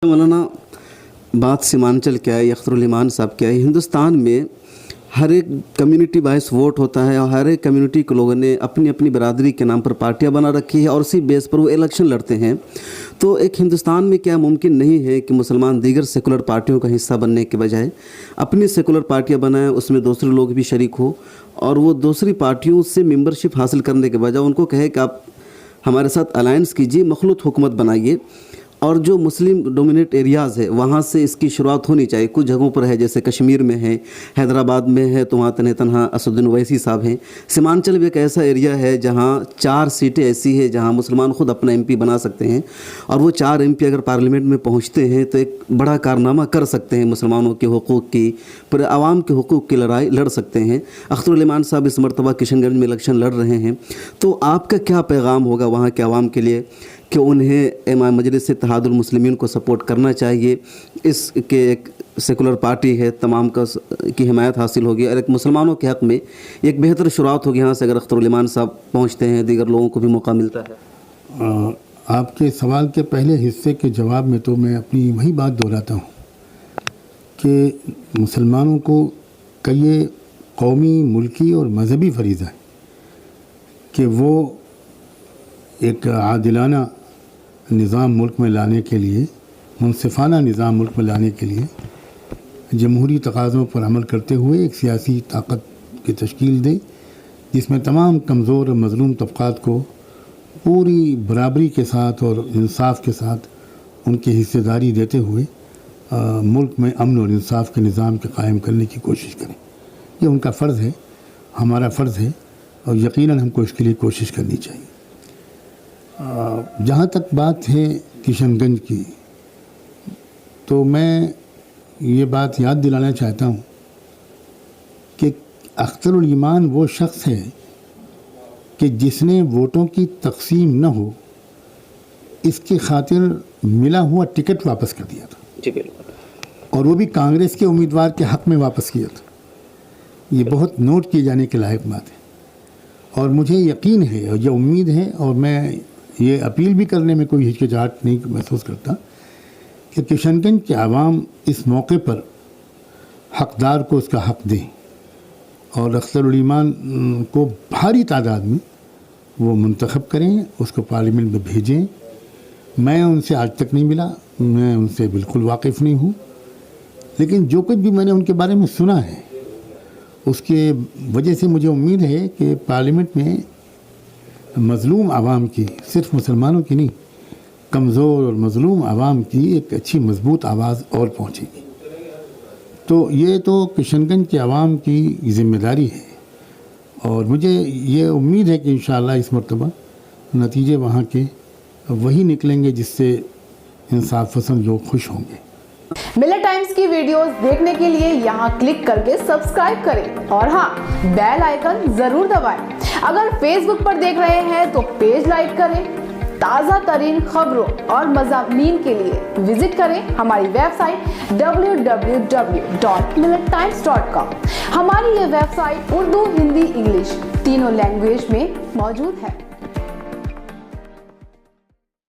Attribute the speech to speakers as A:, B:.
A: मौलाना बात सीमांचल क्या है, अख्तरुल ईमान साहब क्या है। हिंदुस्तान में हर एक कम्युनिटी वाइज वोट होता है और हर एक कम्युनिटी के लोगों ने अपनी अपनी बरादरी के नाम पर पार्टियां बना रखी है और उसी बेस पर वो इलेक्शन लड़ते हैं। तो एक हिंदुस्तान में क्या मुमकिन नहीं है कि मुसलमान दीगर सेकुलर पार्टियों का हिस्सा बनने के बजाय अपनी सेकुलर पार्टियां बनाएं, उसमें दूसरे लोग भी शरीक हो और वो दूसरी पार्टियों से मेंबरशिप हासिल करने के बजाय उनको कहे कि आप हमारे साथ अलायंस कीजिए, मखलूत हुकूमत बनाइए और जो मुस्लिम डोमिनेट एरियाज़ है वहाँ से इसकी शुरुआत होनी चाहिए। कुछ जगहों पर है, जैसे कश्मीर में है, हैदराबाद में है, तो वहाँ तनहा असदुद्दीन ओवैसी साहब हैं। सीमांचल भी एक ऐसा एरिया है जहाँ 4 सीटें ऐसी है जहाँ मुसलमान ख़ुद अपना MP बना सकते हैं और वो 4 MP अगर पार्लियामेंट में पहुँचते हैं तो एक बड़ा कारनामा कर सकते हैं, मुसलमानों के हुकूक़ की, पूरे आवाम के हुकूक़ की लड़ाई लड़ सकते हैं। अख्तरुल ईमान साहब इस मरतबा किशनगंज में इलेक्शन लड़ रहे हैं, तो आपका क्या पैगाम होगा वहाँ के आवाम के लिए कि उन्हें इमाम मजलिस इत्तेहादुल मुस्लिमीन को सपोर्ट करना चाहिए, इसके एक सेकुलर पार्टी है, तमाम का की हिमायत हासिल होगी और एक मुसलमानों के हक़ में एक बेहतर शुरुआत होगी यहाँ से अगर अख्तरुल ईमान साहब पहुँचते हैं, दीगर लोगों को भी मौका मिलता है।
B: आपके सवाल के पहले हिस्से के जवाब में तो मैं अपनी वही बात दोहराता हूँ कि मुसलमानों को कई कौमी, मुल्की और मजहबी फरीज़ा है कि वो एक आदिलाना निज़ाम मुल्क में लाने के लिए, मुनसिफ़ाना निज़ाम मुल्क में लाने के लिए जमहूरी तकाज़ों पर अमल करते हुए एक सियासी ताकत की तश्कील दे जिसमें तमाम कमज़ोर और मज़लूम तबक़ात को पूरी बराबरी के साथ और इंसाफ के साथ उनकी हिस्सेदारी देते हुए मुल्क में अमन और इंसाफ के निज़ाम के कायम करने की कोशिश करें। ये उनका फ़र्ज़ है, हमारा फ़र्ज़ है और यकीनन हमको इसके लिए कोशिश करनी चाहिए। जहाँ तक बात है किशनगंज की, तो मैं ये बात याद दिलाना चाहता हूँ कि अख्तरुल ईमान वो शख्स है कि जिसने वोटों की तकसीम न हो इसकी खातिर मिला हुआ टिकट वापस कर दिया था।
A: जी बिल्कुल।
B: और वो भी कांग्रेस के उम्मीदवार के हक़ में वापस किया था। ये बहुत नोट किए जाने के लायक बात है और मुझे यकीन है और ये उम्मीद है और मैं ये अपील भी करने में कोई हिचकिचाहट नहीं महसूस करता कि किशनगंज के आवाम इस मौके पर हक़दार को उसका हक़ दें और अख्तरुल ईमान को भारी तादाद में वो मुंतखब करें, उसको पार्लियामेंट में भेजें। मैं उनसे आज तक नहीं मिला, मैं उनसे बिल्कुल वाकिफ़ नहीं हूँ, लेकिन जो कुछ भी मैंने उनके बारे में सुना है उसके वजह से मुझे उम्मीद है कि पार्लियामेंट में मज़लूम आवाम की, सिर्फ मुसलमानों की नहीं, कमज़ोर और मज़लूम आवाम की एक अच्छी मजबूत आवाज़ और पहुँचेगी। तो ये तो किशनगंज के आवाम की ज़िम्मेदारी है और मुझे ये उम्मीद है कि इंशाअल्लाह इस मरतबा नतीजे वहाँ के वही निकलेंगे जिससे इंसाफ पसंद लोग खुश होंगे।
C: मिलत टाइम्स की वीडियोस देखने के लिए यहाँ क्लिक करके सब्सक्राइब करें और हाँ, बेल आइकन जरूर दबाएं। अगर फेसबुक पर देख रहे हैं तो पेज लाइक करें। ताज़ा तरीन खबरों और मज़ामीन के लिए विजिट करें हमारी वेबसाइट www.millettimes.com। हमारी ये वेबसाइट उर्दू, हिंदी, इंग्लिश तीनों लैंग्वेज में मौजूद है।